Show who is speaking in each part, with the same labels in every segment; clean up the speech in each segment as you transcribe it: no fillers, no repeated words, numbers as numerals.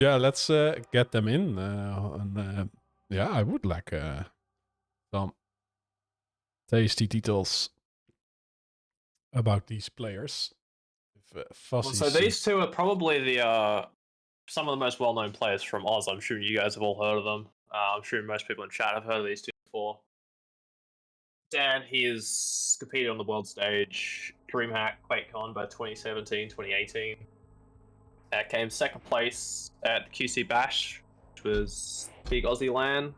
Speaker 1: Yeah, let's get them in. Yeah, I would like some tasty details about these players.
Speaker 2: Well, so these two are probably the some of the most well-known players from Oz. I'm sure you guys have all heard of them. I'm sure most people in chat have heard of these two before. Dan, he has competed on the world stage, DreamHack, QuakeCon by 2017, 2018. Came second place at QC Bash, which was big Aussie LAN a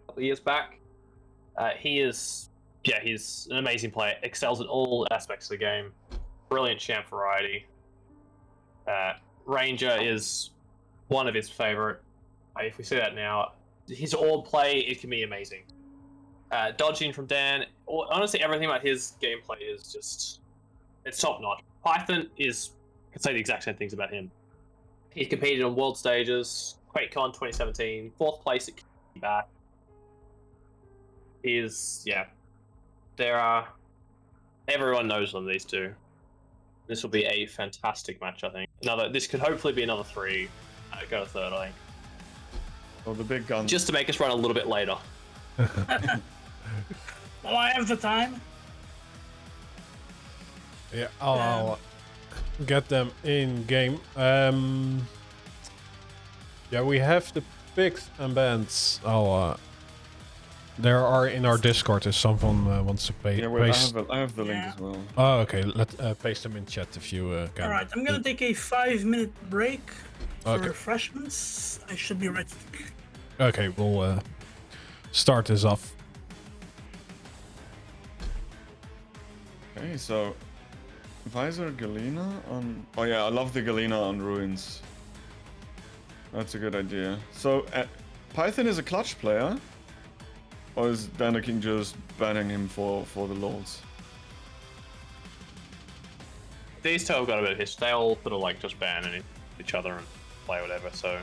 Speaker 2: couple of years back. He's an amazing player, excels in all aspects of the game. Brilliant champ variety. Ranger is one of his favorite. If we see that now, his orb play, it can be amazing. Dodging from Dan, honestly, everything about his gameplay is just, it's top notch. Python can say the exact same things about him. He competed on world stages, QuakeCon 2017, fourth place at QC Bash. Everyone knows them, these two. This will be a fantastic match, I think. This could hopefully be another 3. Go to third, I think.
Speaker 3: Oh, the big gun.
Speaker 2: Just to make us run a little bit later.
Speaker 4: Well, I have the time.
Speaker 1: Yeah, I'll get them in game. Yeah, we have the picks and bans. There are in our Discord if someone wants to paste.
Speaker 3: Yeah, I have the link as well.
Speaker 1: Oh, okay. Let paste them in chat if you can.
Speaker 4: All right, I'm gonna take a 5-minute break for refreshments. I should be ready.
Speaker 1: Okay, we'll start this off.
Speaker 3: Okay, so Visor Galena on. Oh yeah, I love the Galena on Ruins. That's a good idea. So Python is a clutch player. Or is dandaking just banning him for the lords?
Speaker 2: These two have got a bit of history. They all sort of like just ban each other and play whatever, so...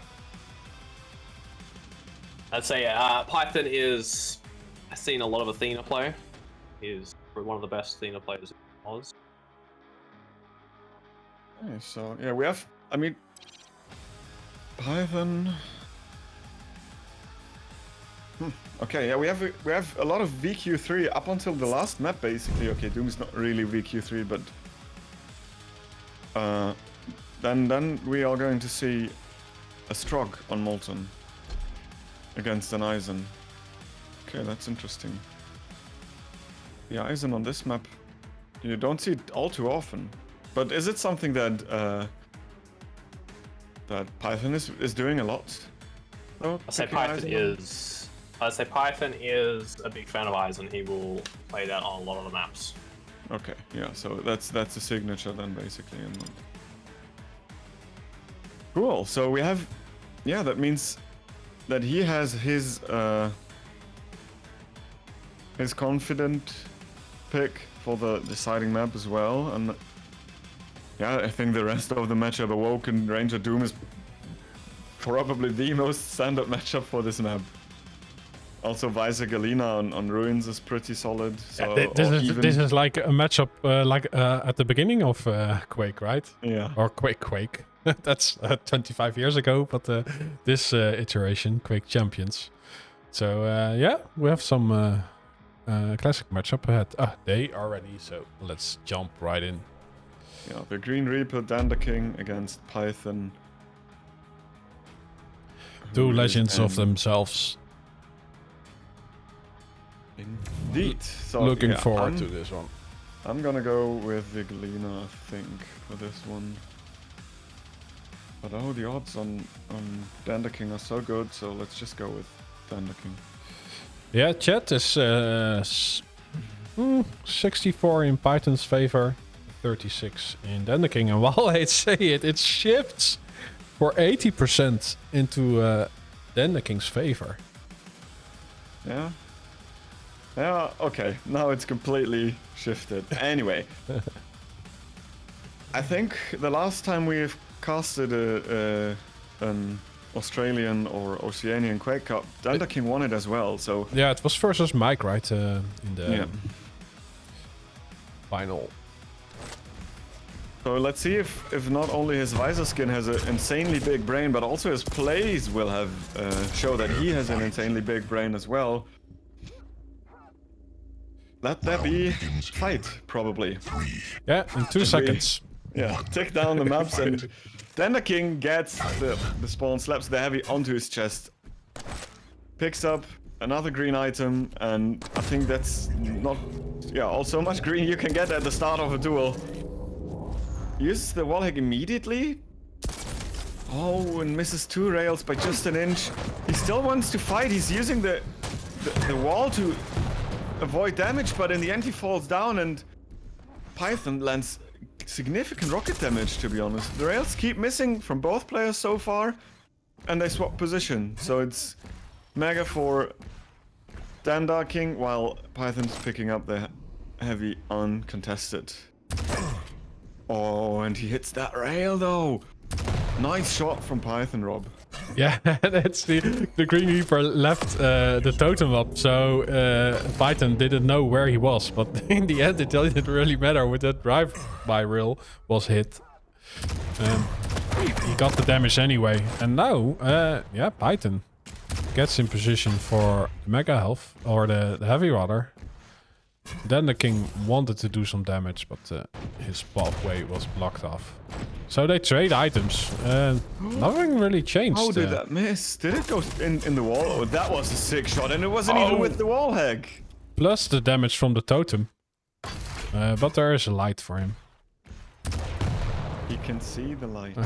Speaker 2: I'd say Python is... I've seen a lot of Athena play. He's one of the best Athena players in Oz.
Speaker 3: Okay, so yeah, we have... I mean... Python... Okay, yeah, we have a lot of VQ3 up until the last map, basically. Okay, Doom is not really VQ3, but then we are going to see a Strog on Molten against an Eisen. Okay, that's interesting. The Eisen on this map, you don't see it all too often. But is it something that Python is doing a lot?
Speaker 2: Oh, I'd say Python is a big fan of Eisen. He will play that on a lot of the maps.
Speaker 3: Okay, yeah, so that's a signature then, basically. Cool, so we have... Yeah, that means that he has his confident pick for the deciding map as well. And yeah, I think the rest of the matchup, Awoken, Ranger, Doom, is probably the most standard matchup for this map. Also, Visor Galena on Ruins is pretty solid. So
Speaker 1: this is like a matchup at the beginning of Quake, right?
Speaker 3: Yeah.
Speaker 1: Or Quake. That's 25 years ago, but this iteration, Quake Champions. So yeah, we have some classic matchup ahead. They are ready, so let's jump right in.
Speaker 3: Yeah, the Green Reaper, dandaking against Python.
Speaker 1: Two legends of themselves.
Speaker 3: Indeed. So,
Speaker 1: looking forward to this one.
Speaker 3: I'm gonna go with the Galena, I think, for this one. But oh, the odds on dandaking are so good, so let's just go with dandaking.
Speaker 1: Yeah, chat is 64 in Python's favor, 36 in dandaking, and while I say it shifts for 80% into dandaking's favor.
Speaker 3: Yeah. Yeah, okay, now it's completely shifted. Anyway, I think the last time we've casted an Australian or Oceanian Quake Cup, dandaking won it as well, so...
Speaker 1: Yeah, it was versus Mike, right, in the final.
Speaker 3: So let's see if not only his visor skin has an insanely big brain, but also his plays will have show that he has an insanely big brain as well. Let that be fight, probably.
Speaker 1: Yeah, in 2 seconds.
Speaker 3: Yeah, tick down the maps and dandaking gets the spawn, slaps the heavy onto his chest. Picks up another green item, and I think that's not... Yeah, also much green you can get at the start of a duel. Uses the wall hack immediately. Oh, and misses 2 rails by just an inch. He still wants to fight. He's using the wall to avoid damage, but in the end he falls down, and Python lands significant rocket damage, to be honest. The rails keep missing from both players so far, and they swap position. So it's Mega for dandaking, while Python's picking up the heavy uncontested. Oh, and he hits that rail though. Nice shot from Python, Rob.
Speaker 1: Yeah, that's the Green Reaper left the totem up, so Python didn't know where he was. But in the end, it didn't really matter with that drive-by rail was hit. He got the damage anyway. And now, yeah, Python gets in position for the Mega Health, or the Heavy rather. Then the King wanted to do some damage, but his pathway was blocked off. So they trade items. Nothing really changed.
Speaker 3: How did that miss? Did it go in the wall? Oh, that was a sick shot, and it wasn't even with the wall hack.
Speaker 1: Plus the damage from the totem. But there is a light for him.
Speaker 3: He can see the light.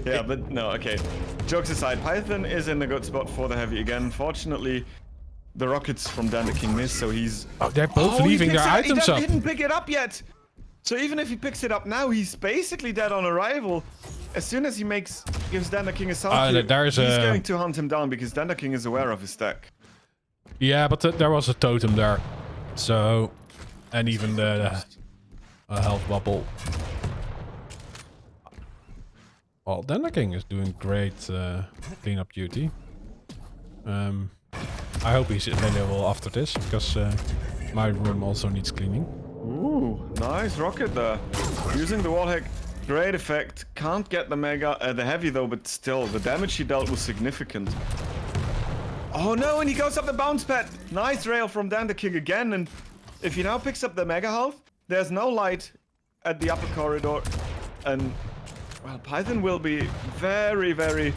Speaker 3: Yeah, but no, okay. Jokes aside, Python is in a good spot for the heavy again. Fortunately, the rockets from dandaking miss, so he's...
Speaker 1: Oh, they're both leaving their items up.
Speaker 3: He didn't pick it up yet. So even if he picks it up now, he's basically dead on arrival. As soon as he gives dandaking a sound cue, he's going to hunt him down, because dandaking is aware of his stack.
Speaker 1: Yeah, but there was a totem there. So... And even the health bubble. Well, dandaking is doing great cleanup duty. I hope he's available after this, because my room also needs cleaning.
Speaker 3: Ooh, nice rocket there. Using the wall hack, great effect. Can't get the the heavy though, but still, the damage he dealt was significant. Oh no, and he goes up the bounce pad. Nice rail from dandaking again, and if he now picks up the Mega Health, there's no light at the upper corridor, and well, Python will be very, very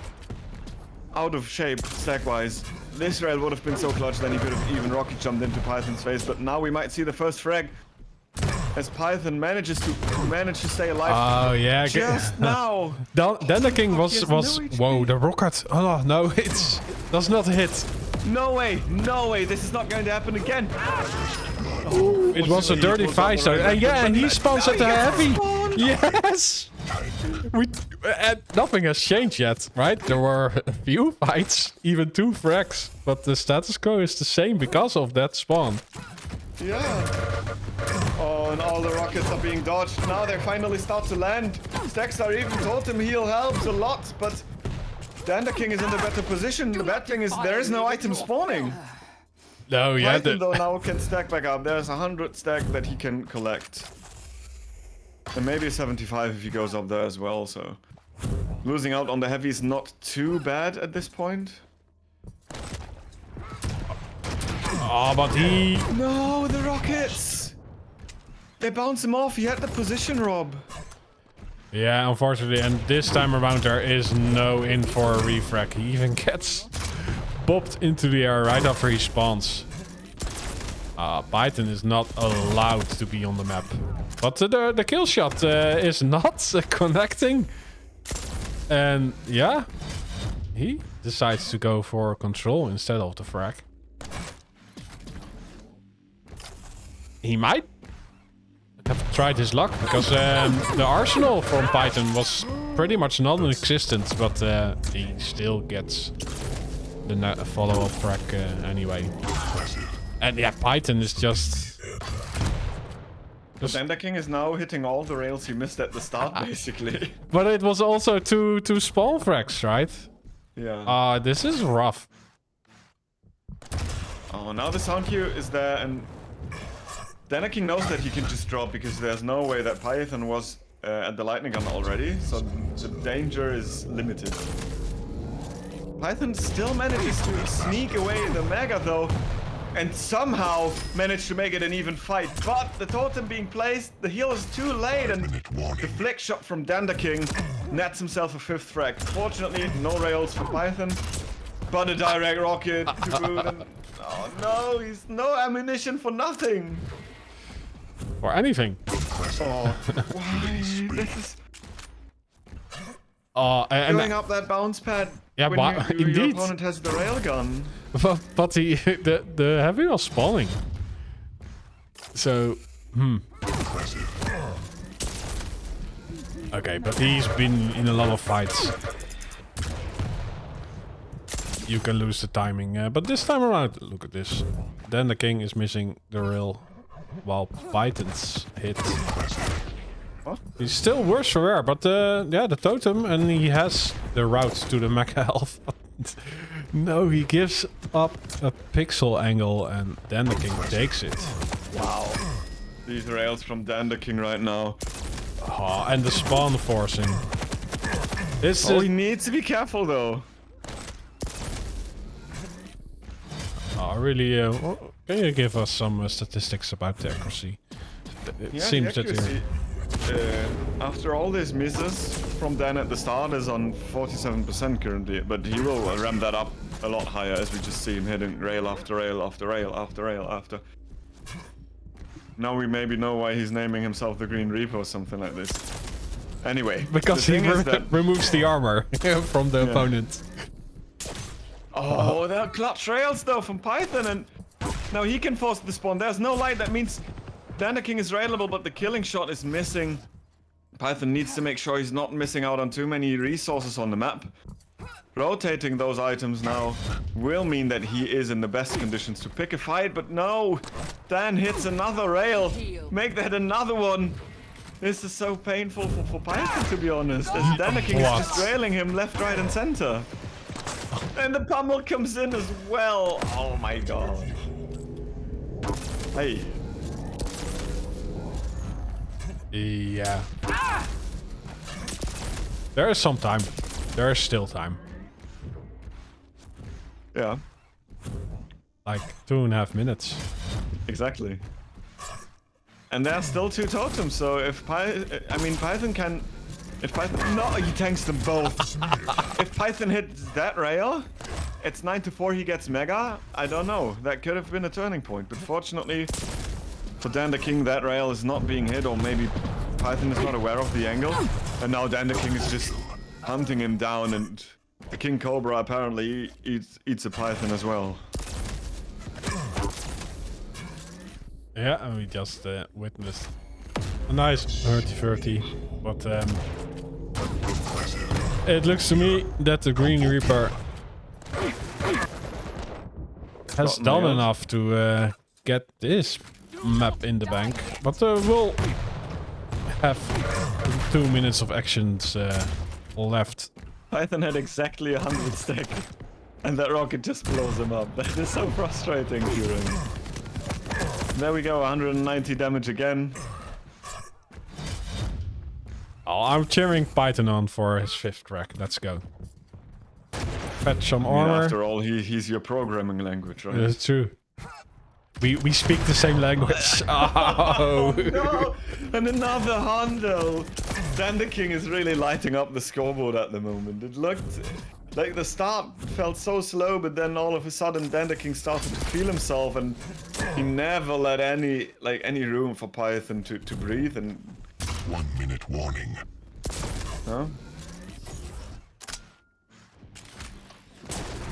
Speaker 3: out of shape stack-wise. This rail would have been so clutch, then he could have even rocket jumped into Python's face, but now we might see the first frag as Python manages to stay alive.
Speaker 1: Oh yeah,
Speaker 3: just now.
Speaker 1: dandaking was whoa, the rocket. Oh no, it does not hit.
Speaker 3: No way, this is not going to happen again.
Speaker 1: Ooh, it was a dirty fight, so yeah, and he spawns at the heavy. Yes. Nothing has changed yet, right? There were a few fights, even 2 frags, but the status quo is the same because of that spawn.
Speaker 3: Yeah. Oh, and all the rockets are being dodged. Now they finally start to land. Stacks are even totem heal helps a lot, but dandaking is in the better position. The bad thing is there is no item spawning.
Speaker 1: No, yeah.
Speaker 3: Python though now can stack back up. There's 100 stack that he can collect. And maybe a 75 if he goes up there as well, so... Losing out on the heavy is not too bad at this point.
Speaker 1: Oh, but he...
Speaker 3: No, the rockets! They bounce him off. He had the position, Rob.
Speaker 1: Yeah, unfortunately, and this time around there is no in for a refrag. He even gets bopped into the air right after he spawns. Python is not allowed to be on the map. But the kill shot is not connecting. And yeah, he decides to go for control instead of the frag. He might have tried his luck, because the arsenal from Python was pretty much non-existent, but he still gets the follow-up frag anyway. And yeah, Python is just...
Speaker 3: dandaking is now hitting all the rails he missed at the start, basically.
Speaker 1: But it was also two spawn frags, right?
Speaker 3: Yeah.
Speaker 1: This is rough.
Speaker 3: Oh, now the sound cue is there, and dandaking knows that he can just drop because there's no way that Python was at the lightning gun already, so the danger is limited. Python still manages to sneak away the Mega though, and somehow managed to make it an even fight. But the totem being placed, the heal is too late, and the flick shot from dandaking nets himself a 5th frag. Fortunately, no rails for Python, but a direct rocket to boot. And, oh no, he's no ammunition for nothing.
Speaker 1: Or anything.
Speaker 3: Oh, why? This is
Speaker 1: and
Speaker 3: filling up that bounce pad.
Speaker 1: Yeah,
Speaker 3: when your
Speaker 1: indeed.
Speaker 3: opponent has the railgun.
Speaker 1: But the heavy was spawning. So, Okay, but he's been in a lot of fights. You can lose the timing, but this time around, look at this. Then the king is missing the rail, while Python's hit.
Speaker 3: What?
Speaker 1: He's still worse for wear, but yeah, the totem, and he has the route to the mecha health. No, he gives up a pixel angle, and then the king takes it.
Speaker 3: Wow. These rails from dandaking right now.
Speaker 1: Oh, and the spawn forcing. This
Speaker 3: Oh,
Speaker 1: is...
Speaker 3: he needs to be careful though.
Speaker 1: Oh, really, can you give us some statistics about the accuracy? It seems
Speaker 3: the
Speaker 1: that
Speaker 3: accuracy, after all these misses from Dan at the start is on 47% currently, but he will ramp that up a lot higher as we just see him hitting rail after rail after rail after rail after. Now we maybe know why he's naming himself the Green Reaper or something like this. Anyway,
Speaker 1: because he removes the armor from the opponent.
Speaker 3: Oh, there are clutch rails though from Python, and now he can force the spawn. There's no light, that means dandaking is railable, but the killing shot is missing. Python needs to make sure he's not missing out on too many resources on the map. Rotating those items now will mean that he is in the best conditions to pick a fight, but no! Dan hits another rail. Make that another one. This is so painful for Python, to be honest, as dandaking is just railing him left, right, and center. And the pummel comes in as well. Oh my god. Hey.
Speaker 1: Yeah. There is some time. There is still time.
Speaker 3: Yeah.
Speaker 1: Like 2.5 minutes.
Speaker 3: Exactly. And there are still 2 totems, so if Python can... If Python... No, he tanks them both. If Python hits that rail, it's 9-4, he gets Mega. I don't know. That could have been a turning point, but fortunately for dandaking, that rail is not being hit, or maybe Python is not aware of the angle. And now dandaking is just hunting him down, and the King Cobra apparently eats a Python as well.
Speaker 1: Yeah, and we just witnessed a nice 30-30, but it looks to me that the Green Reaper has done enough to get this map in the bank, but we'll have 2 minutes of actions left.
Speaker 3: Python had exactly 100 stack, and that rocket just blows him up. That is so frustrating, Kieran. There we go, 190 damage again.
Speaker 1: Oh, I'm cheering Python on for his 5th rack. Let's go. Fetch some armor.
Speaker 3: After all, he's your programming language, right?
Speaker 1: That's true. We speak the same language. Oh
Speaker 3: no! And another Hondo! dandaking is really lighting up the scoreboard at the moment. It looked like the start felt so slow, but then all of a sudden dandaking started to feel himself, and he never let any room for Python to breathe. And
Speaker 5: 1 minute warning.
Speaker 3: huh?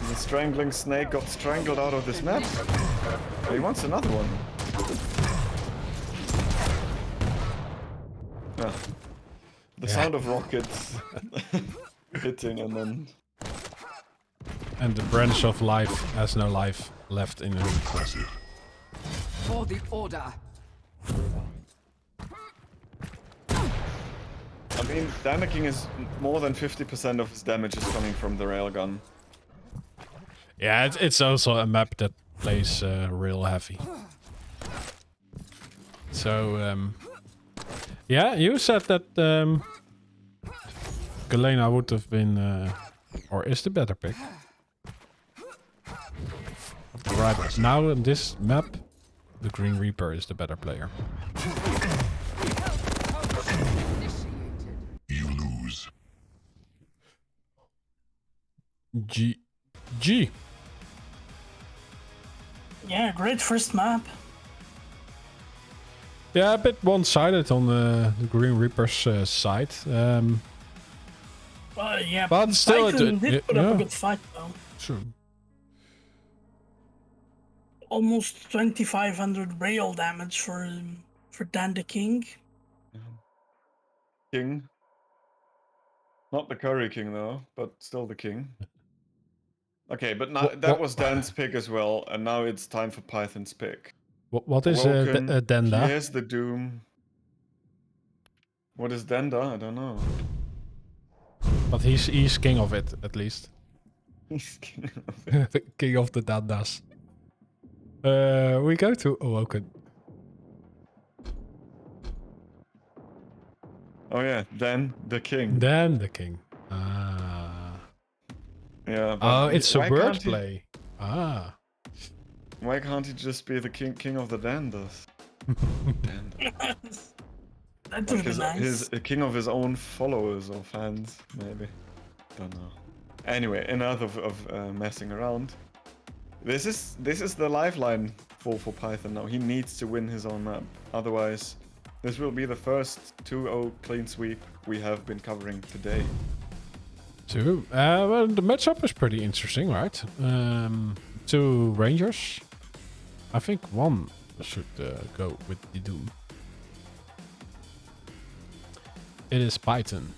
Speaker 3: The strangling snake got strangled out of this map. He wants another one. Ah, the sound of rockets hitting, and then...
Speaker 1: And the branch of life has no life left in him.
Speaker 6: For the order.
Speaker 3: I mean, dandaking is more than 50% of his damage is coming from the railgun.
Speaker 1: Yeah, it's also a map that plays real heavy. So, yeah, you said that Galena would have been, or is the better pick. Right now in this map, the Green Reaper is the better player.
Speaker 5: You lose.
Speaker 1: G.
Speaker 4: Yeah, great first map.
Speaker 1: Yeah, a bit one-sided on the Green Reaper's side.
Speaker 4: Well, yeah,
Speaker 1: But still,
Speaker 4: Python did put up a good fight though.
Speaker 1: True.
Speaker 4: Almost 2,500 rail damage for dandaking.
Speaker 3: King. Not the Curry King though, but still the king. Okay, but now that was Dan's pick as well, and now it's time for Python's pick.
Speaker 1: What is
Speaker 3: Woken,
Speaker 1: a Denda?
Speaker 3: He has the Doom. What is Denda? I don't know.
Speaker 1: But he's king of it, at least.
Speaker 3: He's king of it.
Speaker 1: King of the Dandas. We go to Awoken.
Speaker 3: Oh yeah, Dan the king.
Speaker 1: Dan the king. Ah.
Speaker 3: Yeah.
Speaker 1: Oh, it's a
Speaker 3: why can't
Speaker 1: wordplay. Ah.
Speaker 3: Why can't he just be the king of the Dandas? Dandas.
Speaker 4: That
Speaker 3: Like
Speaker 4: would be nice.
Speaker 3: his king of his own followers or fans, maybe. Don't know. Anyway, enough of messing around. This is the lifeline for Python now. He needs to win his own map. Otherwise, this will be the first 2-0 clean sweep we have been covering today.
Speaker 1: True. Well, the matchup is pretty interesting, right? Two Rangers. I think one should go with the Doom. It is Python.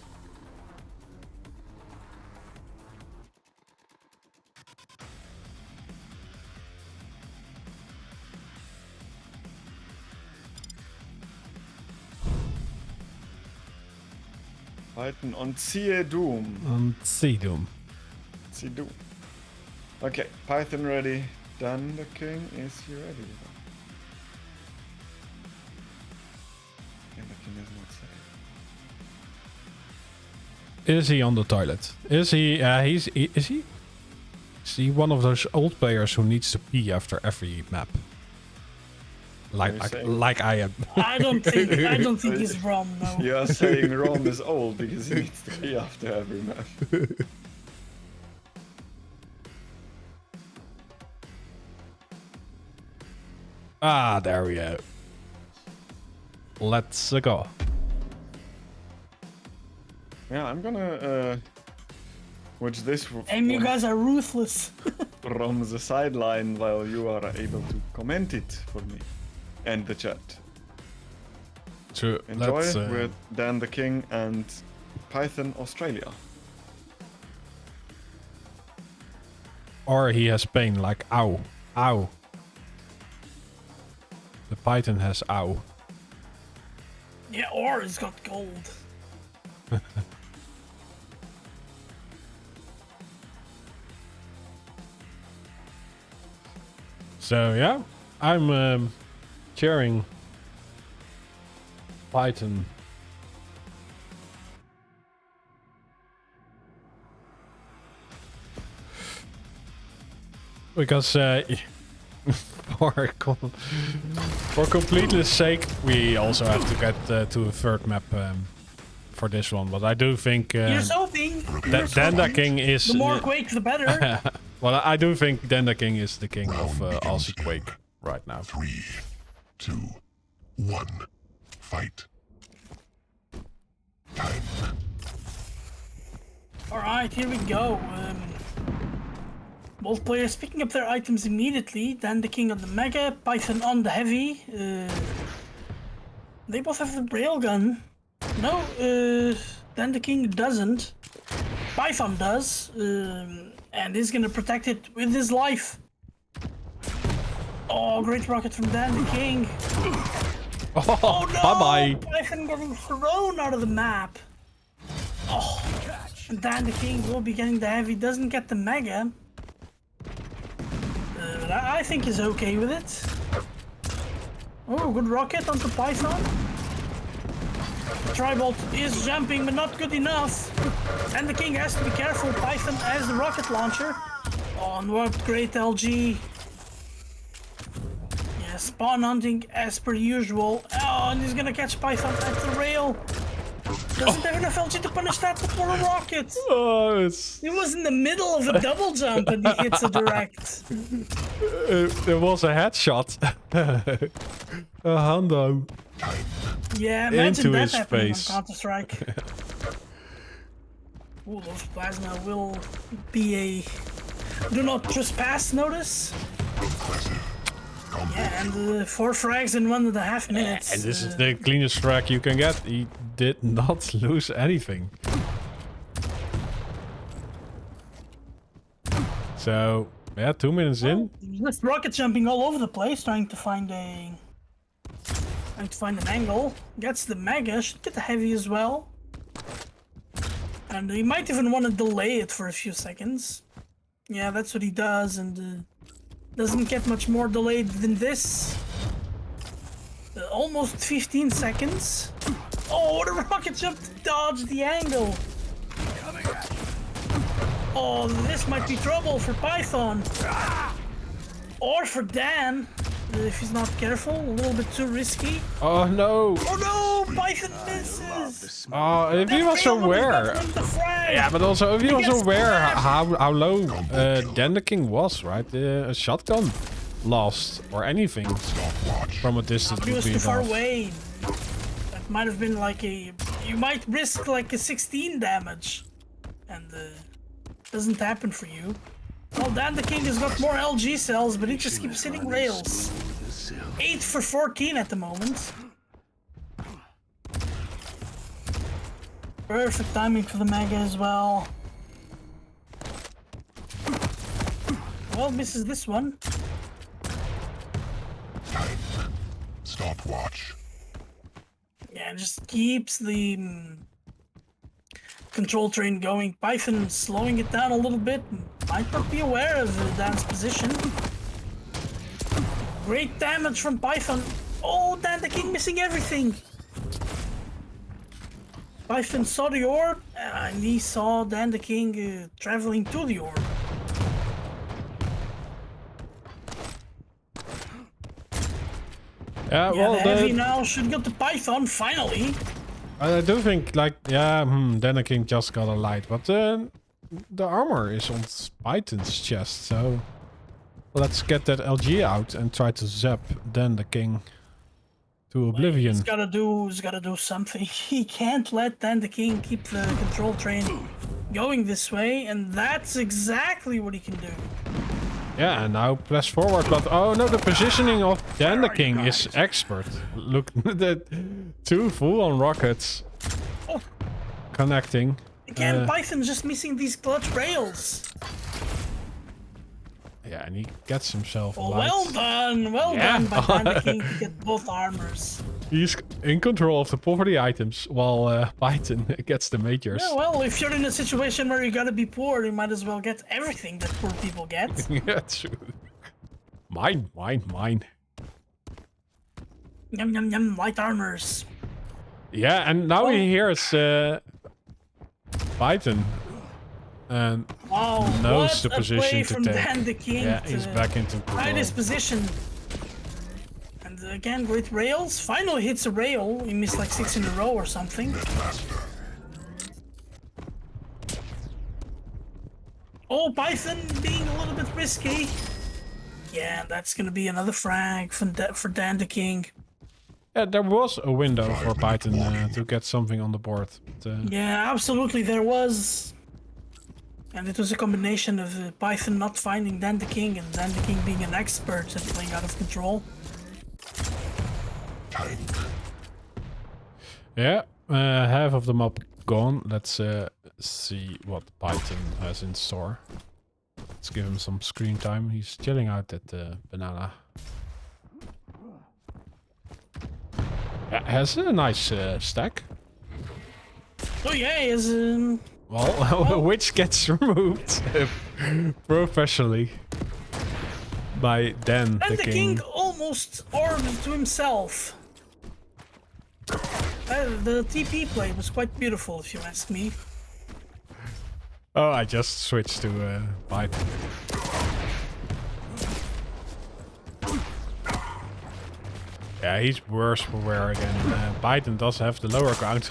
Speaker 3: Python on CA Doom.
Speaker 1: On C-Doom.
Speaker 3: C Doom. Okay, Python ready. Dan the king, is he ready? Dan the king is not safe.
Speaker 1: Is he on the toilet? Is he? Is he? Is he one of those old players who needs to pee after every map? Like I am.
Speaker 4: I don't think he's wrong, no.
Speaker 3: You are saying Ron is old because he needs to pee after every map.
Speaker 1: Ah, there we go. Let's go.
Speaker 3: Yeah, I'm gonna watch this
Speaker 4: And you guys are ruthless.
Speaker 3: from the sideline while you are able to comment it for me and the chat.
Speaker 1: True.
Speaker 3: Enjoy with Dan the King and Python Australia.
Speaker 1: Or he has pain, like ow, ow. The Python has ow.
Speaker 4: Yeah, or he's got gold.
Speaker 1: So yeah, I'm cheering Python. Because for completeness sake, we also have to get to a third map for this one. But I do think
Speaker 4: Here's hoping.
Speaker 1: dandaking is
Speaker 4: The more Quake, the better.
Speaker 1: well, I do think dandaking is the king of Aussie Quake right now.
Speaker 5: 3, 2, 1. Fight. Time.
Speaker 4: Alright, here we go. Both players picking up their items immediately. Dan the King on the Mega, Python on the Heavy. They both have the Railgun. No, Dan the King doesn't. Python does. And he's gonna protect it with his life. Oh, great rocket from Dan the King. Oh no!
Speaker 1: Bye-bye.
Speaker 4: Python getting thrown out of the map. Oh, and Dan the King will be getting the Heavy, doesn't get the Mega. I think he's okay with it. Oh, good rocket onto Python. Tribolt is jumping, but not good enough. And the king has to be careful. Python has the rocket launcher. Oh, and what great LG. Yeah, spawn hunting as per usual. Oh, and he's gonna catch Python at the rail. Doesn't have enough LG to punish that before a rocket.
Speaker 1: Oh, it's...
Speaker 4: He was in the middle of a double jump and he hits a direct.
Speaker 1: There was a headshot. A hundo.
Speaker 4: Yeah, imagine
Speaker 1: Into
Speaker 4: that
Speaker 1: his
Speaker 4: happening
Speaker 1: face.
Speaker 4: on Counter-Strike. Ooh, those plasma will be a do not trespass notice. Yeah, and 4 frags in 1.5 minutes.
Speaker 1: And this is the cleanest frag you can get. He did not lose anything. So, yeah, 2 minutes in.
Speaker 4: Just rocket jumping all over the place, trying to find an angle. Gets the mega, should get the heavy as well. And he might even want to delay it for a few seconds. Yeah, that's what he does, and doesn't get much more delayed than this. Almost 15 seconds. Oh, what a rocket jump to dodge the angle. Oh, this might be trouble for Python. Or for Dan, if he's not careful. A little bit too risky.
Speaker 1: Oh no!
Speaker 4: Oh no! Python misses!
Speaker 1: Oh, if he was aware. Yeah, but also if he was aware how low dandaking was, right? A shotgun lost or anything from a distance
Speaker 4: He
Speaker 1: would
Speaker 4: was
Speaker 1: be
Speaker 4: too far
Speaker 1: enough.
Speaker 4: away. That might have been like a... You might risk like a 16 damage. And doesn't happen for you. Well, dandaking has got more LG cells, but he just keeps hitting rails. 8 for 14 at the moment. Perfect timing for the mega as well. Well, misses this one.
Speaker 5: Stopwatch.
Speaker 4: Yeah, just keeps the control train going. Python slowing it down a little bit. Might not be aware of Dan's position. Great damage from Python. Oh, dandaking missing everything. Python saw the orb, and he saw dandaking traveling to the orb.
Speaker 1: Yeah,
Speaker 4: Yeah,
Speaker 1: well,
Speaker 4: the heavy now should go to Python, finally.
Speaker 1: I do think, like, yeah, dandaking just got a light, but the armor is on Python's chest, so let's get that LG out and try to zap dandaking to oblivion.
Speaker 4: He's gotta do something. He can't let dandaking keep the control train going this way, and that's exactly what he can do.
Speaker 1: Yeah, and now press forward, but oh no, the positioning of dandaking is expert. Look, the 2 full-on rockets
Speaker 4: Oh.
Speaker 1: connecting.
Speaker 4: Again, Python's just missing these clutch rails.
Speaker 1: Yeah, and he gets himself a
Speaker 4: Oh,
Speaker 1: light.
Speaker 4: well done by dandaking to get both armors.
Speaker 1: He's in control of the poverty items, while Python gets the majors.
Speaker 4: Yeah, well, if you're in a situation where you gotta be poor, you might as well get everything that poor people get.
Speaker 1: Yeah, true. Mine.
Speaker 4: Yum yum yum, light armors.
Speaker 1: Yeah, and now he hears Python and
Speaker 4: Oh,
Speaker 1: knows
Speaker 4: what
Speaker 1: the
Speaker 4: a
Speaker 1: position
Speaker 4: play
Speaker 1: to
Speaker 4: from
Speaker 1: take.
Speaker 4: dandaking
Speaker 1: Yeah, he's
Speaker 4: to
Speaker 1: back into
Speaker 4: hide his
Speaker 1: control.
Speaker 4: position. And again, great rails. Finally hits a rail. He missed like 6 in a row or something. Oh, Python being a little bit risky. Yeah, that's gonna be another frag for dandaking.
Speaker 1: Yeah, there was a window for Python to get something on the board. But,
Speaker 4: Yeah, absolutely there was. And it was a combination of Python not finding dandaking and dandaking being an expert at playing out of control.
Speaker 1: yeah, half of the map gone. Let's see what Python has in store. Let's give him some screen time. He's chilling out at the banana. Yeah, has a nice stack.
Speaker 4: Oh yeah, he is.
Speaker 1: Well, which gets removed professionally by Dan the
Speaker 4: And the
Speaker 1: King.
Speaker 4: king almost almost orb to himself. The TP play was quite beautiful, if you ask me.
Speaker 1: Oh, I just switched to Python. Yeah, he's worse for wear again. Python does have the lower ground.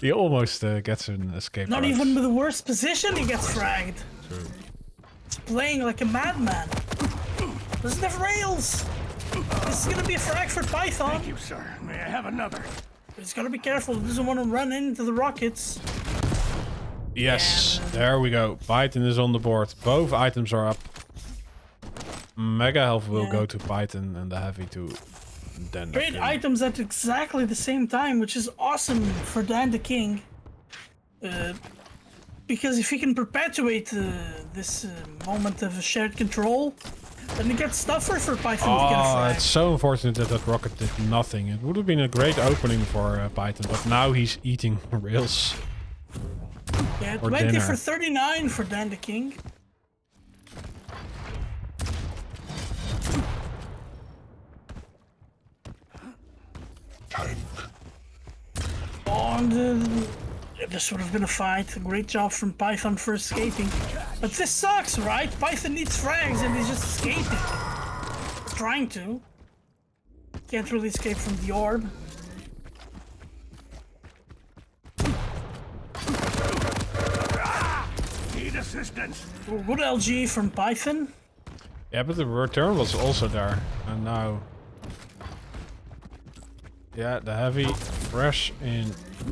Speaker 1: He almost gets an escape.
Speaker 4: Not even with the worst position, he gets fragged.
Speaker 1: True.
Speaker 4: He's playing like a madman. Doesn't have rails. This is gonna be a frag for Python.
Speaker 7: Thank you, sir. May I have another?
Speaker 4: He's gotta be careful. He doesn't want to run into the rockets.
Speaker 1: Yes, there we go. Python is on the board. Both items are up. Mega health will go to Python and the heavy to Dan the
Speaker 4: Great
Speaker 1: King.
Speaker 4: items at exactly the same time, which is awesome for Dan the King. Because if he can perpetuate this moment of shared control, then it gets tougher for Python to get a
Speaker 1: Oh,
Speaker 4: frag.
Speaker 1: it's so unfortunate that that rocket did nothing. It would have been a great opening for Python, but now he's eating rails.
Speaker 4: Yeah,
Speaker 1: or
Speaker 4: 20
Speaker 1: dinner.
Speaker 4: for 39 for Dan the King.
Speaker 5: Time.
Speaker 4: Oh, and this would have been a fight. Great job from Python for escaping. But this sucks, right? Python needs frags and he's just escaping. Trying to. Can't really escape from the orb.
Speaker 7: Need assistance.
Speaker 4: Good LG from Python.
Speaker 1: Yeah, but the return was also there. And now... Yeah, the heavy fresh in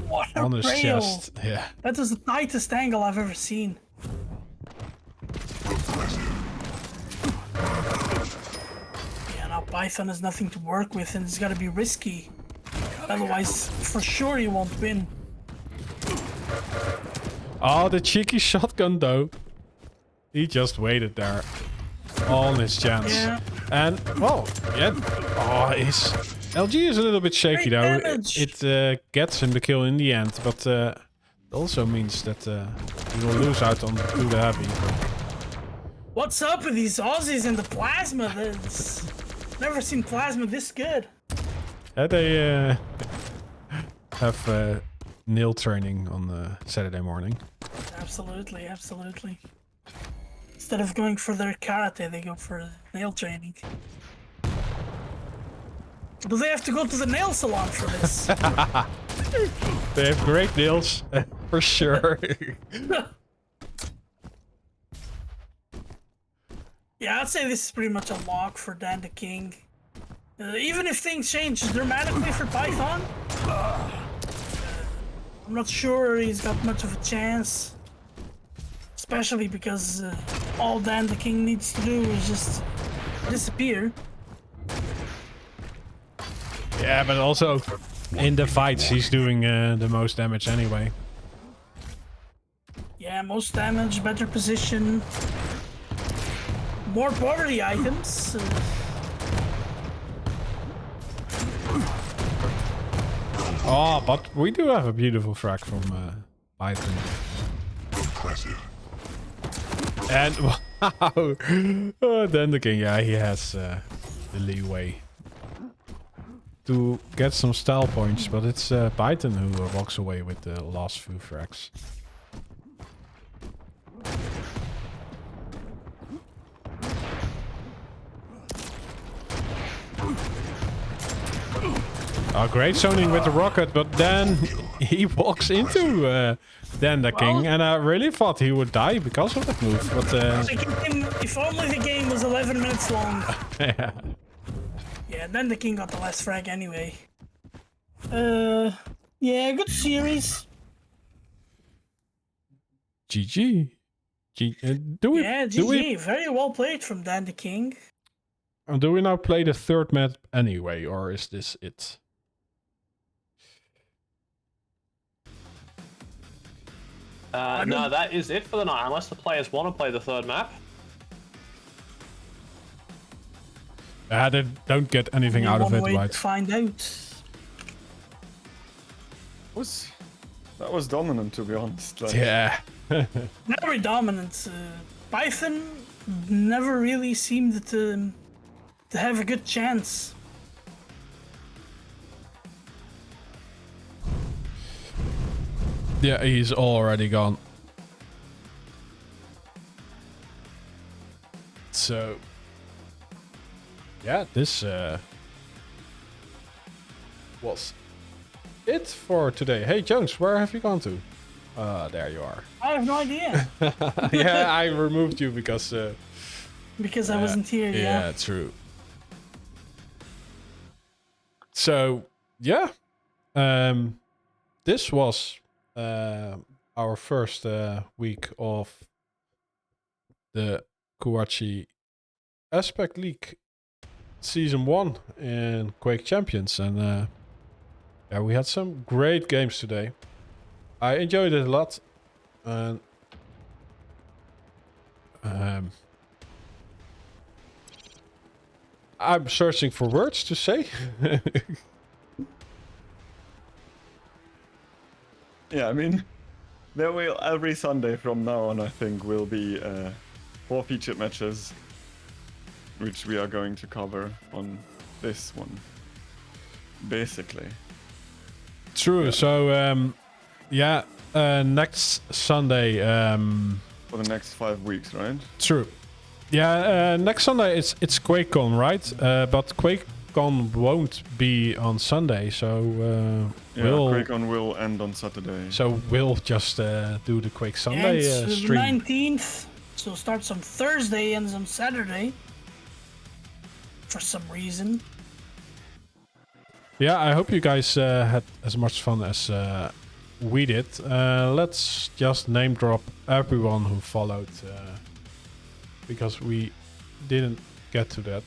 Speaker 4: What a
Speaker 1: on his
Speaker 4: rail.
Speaker 1: chest. Yeah.
Speaker 4: That was the tightest angle I've ever seen. Yeah, now Python has nothing to work with and it's gotta be risky. Otherwise, for sure he won't win.
Speaker 1: Oh, the cheeky shotgun though. He just waited there. On his chance.
Speaker 4: Yeah.
Speaker 1: And, well, yeah. Oh, his LG is a little bit shaky
Speaker 4: Great
Speaker 1: though.
Speaker 4: damage.
Speaker 1: It gets him the kill in the end, but it also means that he will lose out on to the heavy.
Speaker 4: What's up with these Aussies and the plasma? That's... Never seen plasma this good.
Speaker 1: They have nail training on Saturday morning.
Speaker 4: Absolutely, absolutely. Instead of going for their karate, they go for nail training. Do they have to go to the nail salon for this?
Speaker 1: They have great nails, for sure.
Speaker 4: Yeah, I'd say this is pretty much a lock for Dan the King. Even if things change dramatically for Python, I'm not sure he's got much of a chance. Especially because all Dan the King needs to do is just disappear.
Speaker 1: Yeah, but also in the fights, he's doing the most damage anyway.
Speaker 4: Yeah, most damage, better position, more poverty items.
Speaker 1: Oh, but we do have a beautiful frag from Python.
Speaker 5: Impressive.
Speaker 1: And wow, oh, then the King, yeah, he has the leeway to get some style points, but it's Python who walks away with the last few frags. Oh, great zoning with the rocket, but then he walks into Dan the King, and I really thought he would die because of that move, but
Speaker 4: If only the game was 11 minutes long.
Speaker 1: yeah.
Speaker 4: Yeah, then the King got the last frag anyway. Yeah, good series.
Speaker 1: GG. Do we,
Speaker 4: Yeah,
Speaker 1: do
Speaker 4: GG. Very well played from Dan the King.
Speaker 1: do we now play the third map anyway, or is this it?
Speaker 2: No, that is it for the night, unless the players want to play the third map.
Speaker 1: They don't get anything out of
Speaker 4: One
Speaker 1: it,
Speaker 4: way
Speaker 1: right?
Speaker 4: to find out.
Speaker 3: That was dominant, to be honest. Like,
Speaker 1: Yeah.
Speaker 4: Very dominant. Python never really seemed to to have a good chance.
Speaker 1: Yeah, he's already gone. So, yeah, this was it for today. Hey, Jones, where have you gone to? There you are.
Speaker 4: I have no idea.
Speaker 1: Yeah, I removed you because...
Speaker 4: because I wasn't here, yeah.
Speaker 1: Yeah, true. So, yeah. This was our first week of the Kuwachi Aspect League Season 1 in Quake Champions. And yeah, we had some great games today. I enjoyed it a lot. And I'm searching for words to say.
Speaker 3: Yeah, I mean, there will every Sunday from now on, I think, will be 4 featured matches, which we are going to cover on this one, basically.
Speaker 1: True.
Speaker 3: Yeah.
Speaker 1: So, yeah, next Sunday.
Speaker 3: For the next 5 weeks, right?
Speaker 1: True. Yeah, next Sunday it's QuakeCon, right? But QuakeCon won't be on Sunday, so
Speaker 3: Yeah, QuakeCon will end on Saturday.
Speaker 1: So we'll just do the Quake Sunday
Speaker 4: and
Speaker 1: stream.
Speaker 4: The 19th, so starts on Thursday, ends on Saturday. For some reason.
Speaker 1: Yeah, I hope you guys had as much fun as we did. Let's just name drop everyone who followed, because we didn't get to that.